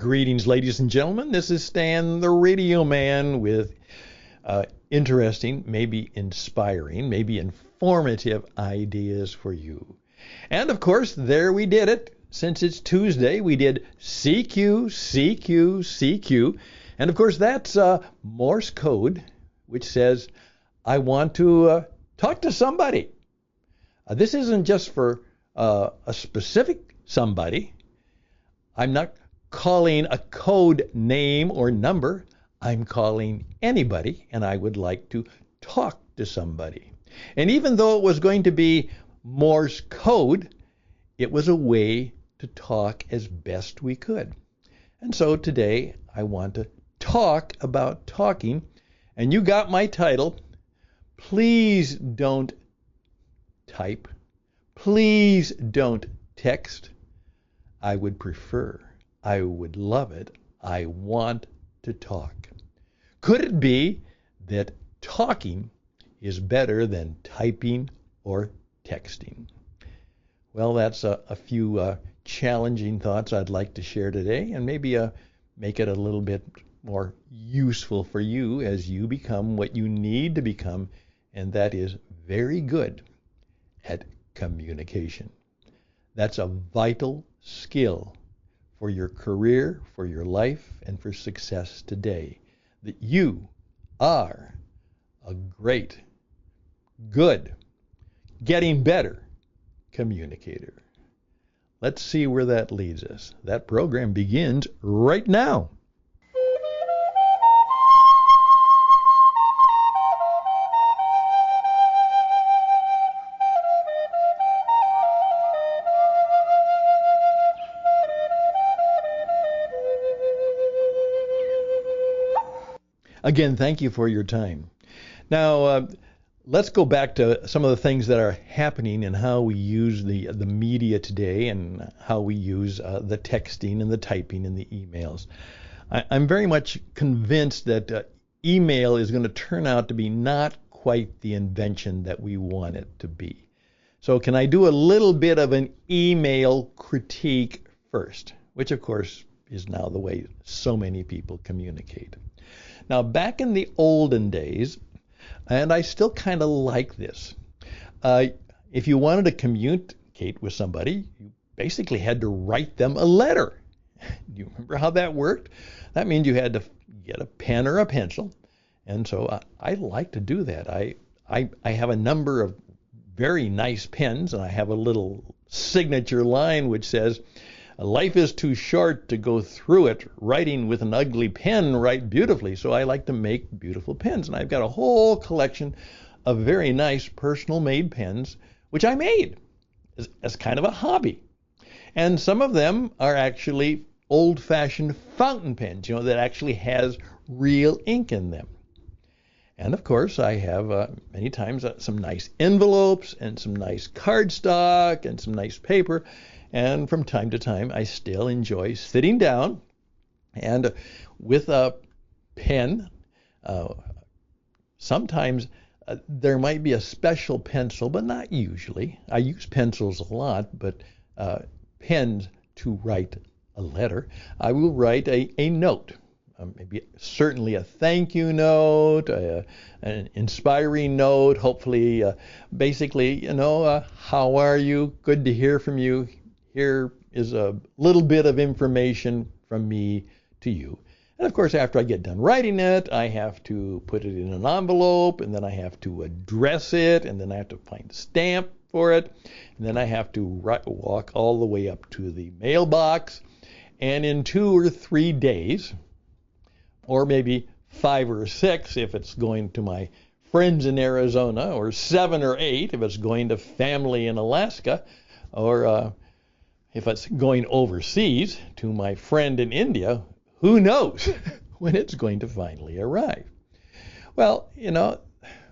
Greetings, ladies and gentlemen. This is Stan, the Radio Man, with interesting, maybe inspiring, maybe informative ideas for you. And of course, there we did it. Since it's Tuesday, we did CQ, CQ, CQ. And of course, that's Morse code, which says, I want to talk to somebody. This isn't just for a specific somebody. I'm not calling a code name or number. I'm calling anybody, and I would like to talk to somebody. And even though it was going to be Morse code, it was a way to talk as best we could. And so today I want to talk about talking, and you got my title. Please don't type. Please don't text. I would prefer, I would love it, I want to talk. Could it be that talking is better than typing or texting? Well, that's a few challenging thoughts I'd like to share today, and maybe make it a little bit more useful for you as you become what you need to become, and that is very good at communication. That's a vital skill for your career, for your life, and for success today. That you are a great, good, getting better communicator. Let's see where that leads us. That program begins right now. Again, thank you for your time. Now, let's go back to some of the things that are happening and how we use the media today and how we use the texting and the typing and the emails. I'm very much convinced that email is going to turn out to be not quite the invention that we want it to be. So can I do a little bit of an email critique first, which of course is now the way so many people communicate. Now, back in the olden days, and I still kind of like this, if you wanted to communicate with somebody, you basically had to write them a letter. Do you remember how that worked? That means you had to get a pen or a pencil, and so I like to do that. I have a number of very nice pens, and I have a little signature line which says, life is too short to go through it. Writing with an ugly pen, write beautifully. So I like to make beautiful pens. And I've got a whole collection of very nice personal made pens, which I made as kind of a hobby. And some of them are actually old-fashioned fountain pens, that actually has real ink in them. And of course, I have many times some nice envelopes and some nice cardstock and some nice paper. And from time to time, I still enjoy sitting down and with a pen. Sometimes there might be a special pencil, but not usually. I use pencils a lot, but pens to write a letter. I will write a note, maybe certainly a thank you note, an inspiring note, hopefully, basically, how are you? Good to hear from you. Here is a little bit of information from me to you. And of course, after I get done writing it, I have to put it in an envelope, and then I have to address it, and then I have to find a stamp for it, and then I have to walk all the way up to the mailbox. And in 2 or 3 days, or maybe 5 or 6 if it's going to my friends in Arizona, or 7 or 8 if it's going to family in Alaska, or if it's going overseas to my friend in India, who knows when it's going to finally arrive. Well,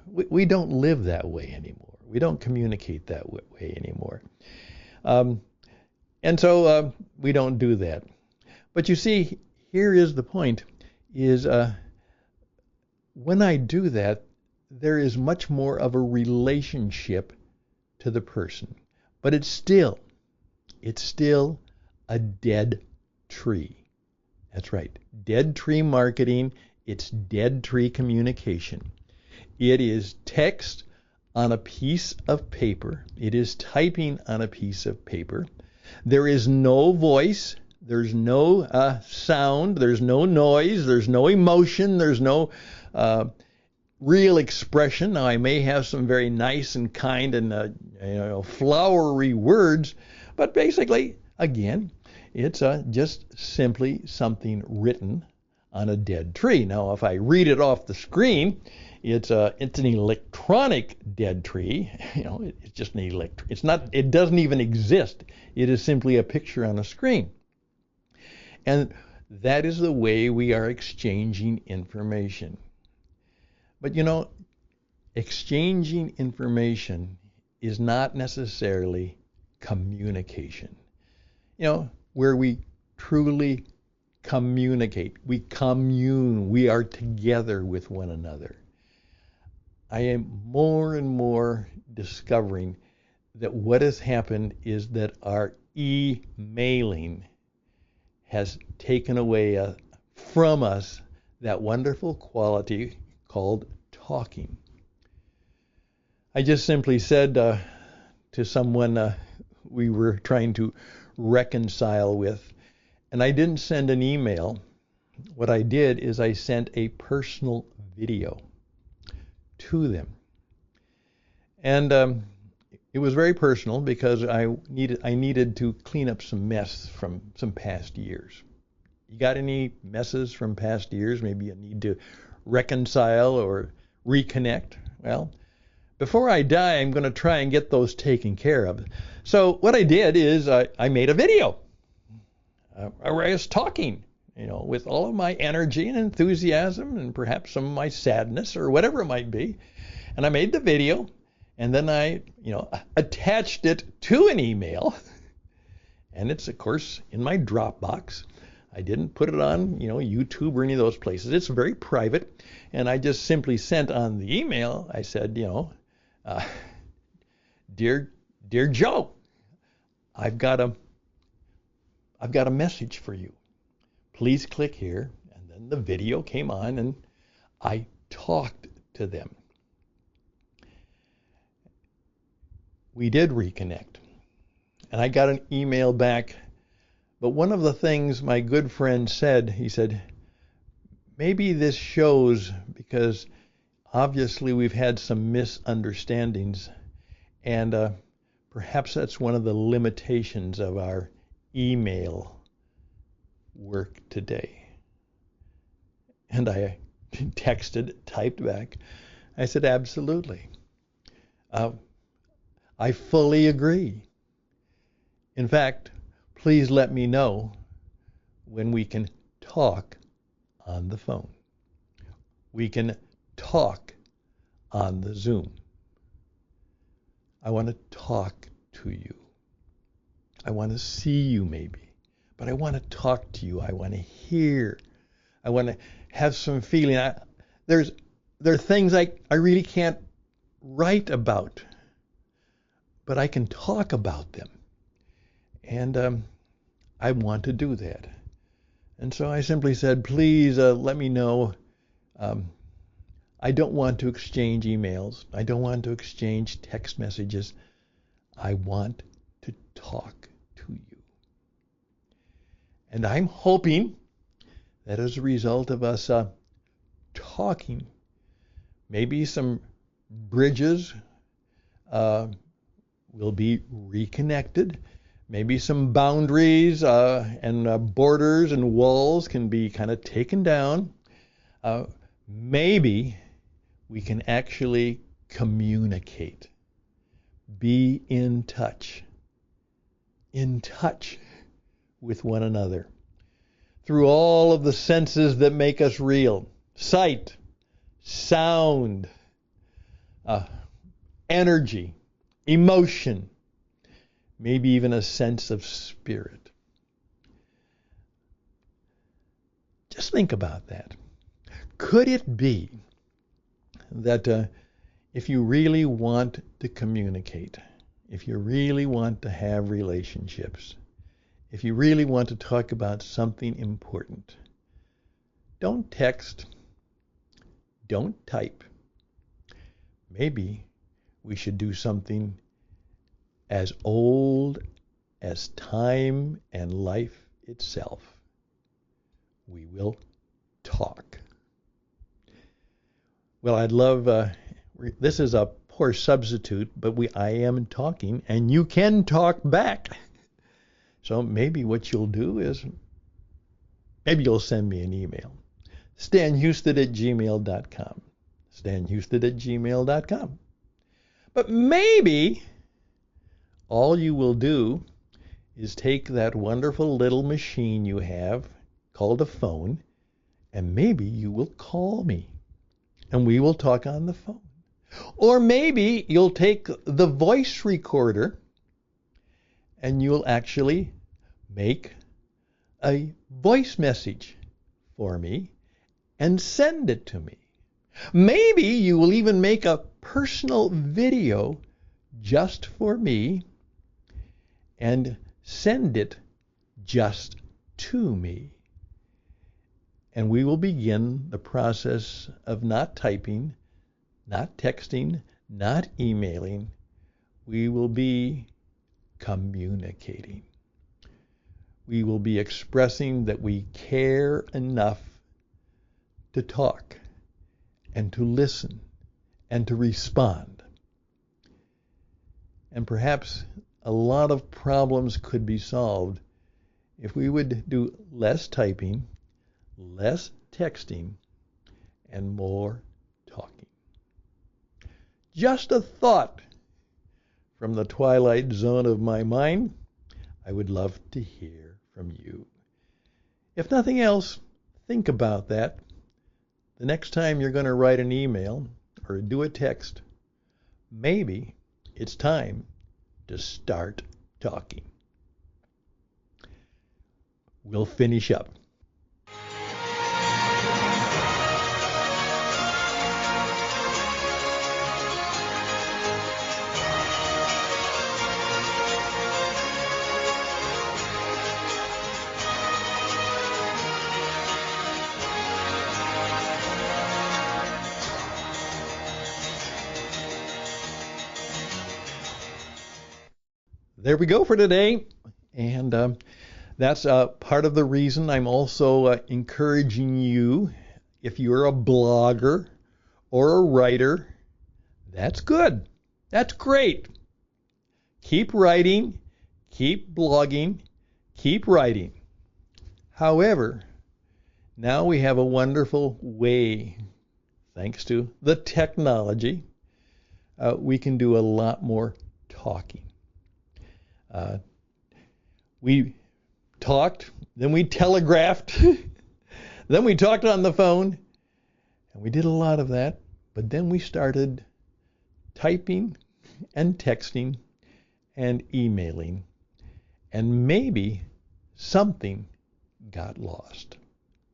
we don't live that way anymore. We don't communicate that way anymore. And so we don't do that. But you see, here is the point, is when I do that, there is much more of a relationship to the person. But it's still a dead tree. That's right. Dead tree marketing. It's dead tree communication. It is text on a piece of paper. It is typing on a piece of paper. There is no voice. There's no sound. There's no noise. There's no emotion. There's no real expression. Now, I may have some very nice and kind and flowery words, but basically, again, it's just simply something written on a dead tree. Now, if I read it off the screen, it's an electronic dead tree. It's just an it's not. It doesn't even exist. It is simply a picture on a screen, and that is the way we are exchanging information. But exchanging information is not necessarily communication. Where we truly communicate, we commune, we are together with one another. I am more and more discovering that what has happened is that our emailing has taken away from us that wonderful quality called talking. I just simply said to someone we were trying to reconcile with, and I didn't send an email. What I did is I sent a personal video to them. And it was very personal because I needed to clean up some mess from some past years. You got any messes from past years? Maybe you need to reconcile or reconnect. Well, before I die, I'm going to try and get those taken care of. So what I did is I made a video where I was talking, with all of my energy and enthusiasm and perhaps some of my sadness or whatever it might be. And I made the video, and then I, attached it to an email. And it's, of course, in my Dropbox. I didn't put it on, YouTube or any of those places. It's very private. And I just simply sent on the email, I said, Dear Joe, I've got a message for you. Please click here. And then the video came on and I talked to them. We did reconnect. And I got an email back. But one of the things my good friend said, he said, maybe this shows because obviously we've had some misunderstandings, and perhaps that's one of the limitations of our email work today. And I typed back. I said, absolutely. I fully agree. In fact, please let me know when we can talk on the phone. We can talk on the Zoom. I want to talk to you. I want to see you maybe, but I want to talk to you. I want to hear. I want to have some feeling. There are things I really can't write about, but I can talk about them. And I want to do that. And so I simply said, please let me know. I don't want to exchange emails. I don't want to exchange text messages. I want to talk to you. And I'm hoping that as a result of us talking, maybe some bridges will be reconnected. Maybe some boundaries and borders and walls can be kind of taken down. Maybe we can actually communicate. Be in touch with one another through all of the senses that make us real. Sight, sound, energy, emotion, maybe even a sense of spirit. Just think about that. Could it be that if you really want to communicate, if you really want to have relationships, if you really want to talk about something important, don't text, don't type. Maybe we should do something as old as time and life itself. We will talk. Well, I'd love, this is a poor substitute, but I am talking, and you can talk back. So maybe what you'll do is, maybe you'll send me an email. stanhouston@gmail.com. stanhouston@gmail.com. But maybe all you will do is take that wonderful little machine you have called a phone, and maybe you will call me, and we will talk on the phone. Or maybe you'll take the voice recorder and you'll actually make a voice message for me and send it to me. Maybe you will even make a personal video just for me and send it just to me. And we will begin the process of not typing, not texting, not emailing. We will be communicating. We will be expressing that we care enough to talk and to listen and to respond. And perhaps a lot of problems could be solved if we would do less typing, less texting, and more talking. Just a thought from the twilight zone of my mind. I would love to hear from you. If nothing else, think about that. The next time you're going to write an email or do a text, maybe it's time to start talking. We'll finish up. There we go for today. And that's part of the reason I'm also encouraging you, if you're a blogger or a writer, that's good. That's great. Keep writing, keep blogging, keep writing. However, now we have a wonderful way, thanks to the technology, we can do a lot more talking. We talked, then we telegraphed, then we talked on the phone, and we did a lot of that. But then we started typing and texting and emailing, and maybe something got lost,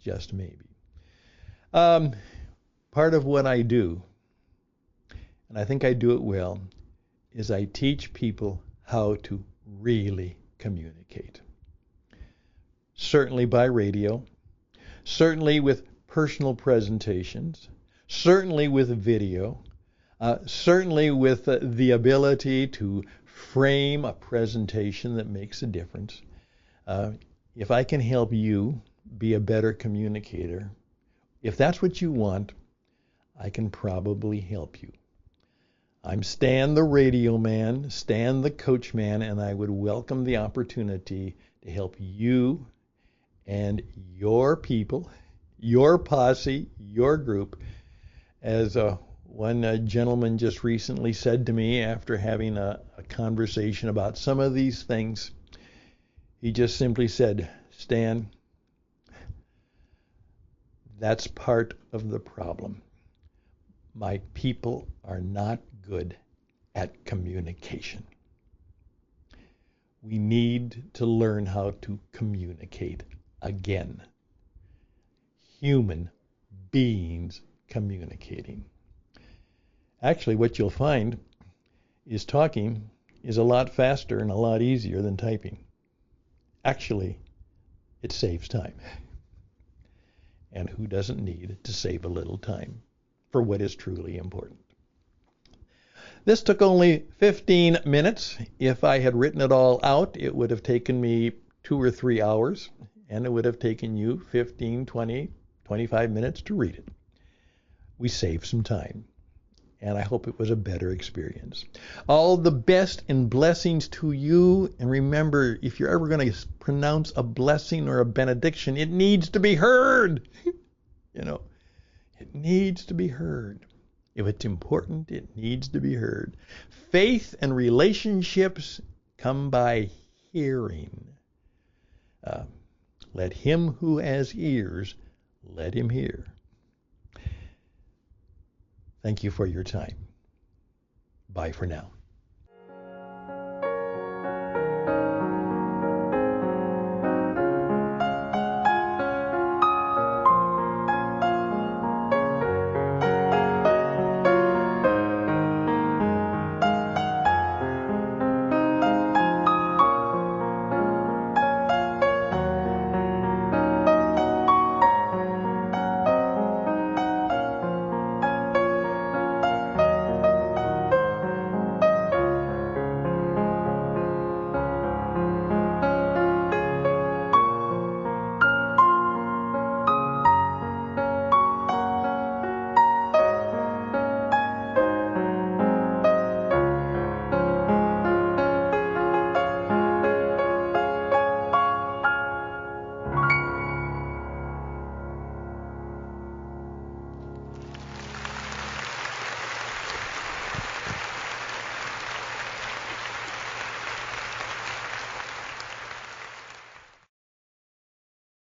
just maybe. Part of what I do, and I think I do it well, is I teach people how to really communicate. Certainly by radio, certainly with personal presentations, certainly with video, certainly with the ability to frame a presentation that makes a difference. If I can help you be a better communicator, if that's what you want, I can probably help you. I'm Stan the radio man, Stan the coach man, and I would welcome the opportunity to help you and your people, your posse, your group. As one gentleman just recently said to me after having a conversation about some of these things, he just simply said, Stan, that's part of the problem. My people are not good at communication. We need to learn how to communicate again. Human beings communicating. Actually, what you'll find is talking is a lot faster and a lot easier than typing. Actually, it saves time. And who doesn't need to save a little time for what is truly important? This took only 15 minutes. If I had written it all out, it would have taken me 2 or 3 hours, and it would have taken you 15, 20, 25 minutes to read it. We saved some time, and I hope it was a better experience. All the best and blessings to you, and remember, if you're ever going to pronounce a blessing or a benediction, it needs to be heard. It needs to be heard. If it's important, it needs to be heard. Faith and relationships come by hearing. Let him who has ears, let him hear. Thank you for your time. Bye for now.